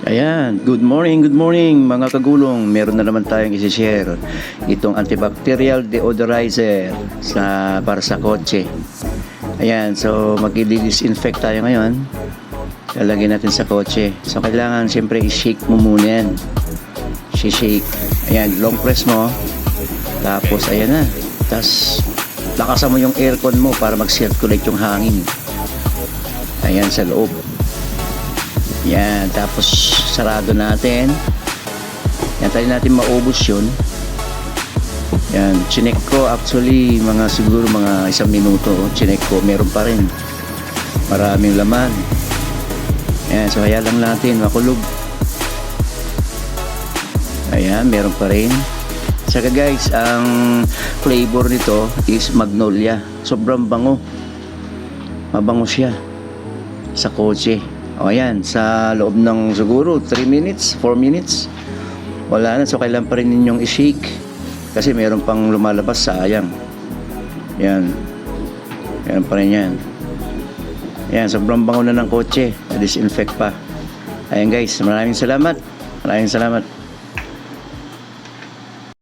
Ayan, good morning mga kagulong. Meron na naman tayong isi-share itong antibacterial deodorizer para sa kotse. Ayan, so mag-disinfect tayo ngayon. Lalagyan natin sa kotse. So kailangan siyempre i-shake mo muna yan. Shake. Ayan, long press mo. Tapos ayan na. Tapos lakasan mo yung aircon mo para mag-circulate yung hangin. Ayan sa loob. Yan, tapos sarado natin. Yan, tayo natin maubos yun. Yan, chinek ko actually siguro mga 1 minuto. Chinek ko, meron pa rin. Maraming laman. Yan, so kaya lang natin makulog. Ayan, meron pa rin. Saka guys, ang flavor nito is magnolia. Sobrang bango. Mabango siya sa kotse. O ayan, sa loob ng siguro 3 minutes, 4 minutes, wala na. So kailan pa rin ninyong i-shake kasi meron pang lumalabas, sayang. Yan, meron pa rin yan. Yan, sobrang bango na ng kotse. Disinfect pa. Ayan guys, maraming salamat.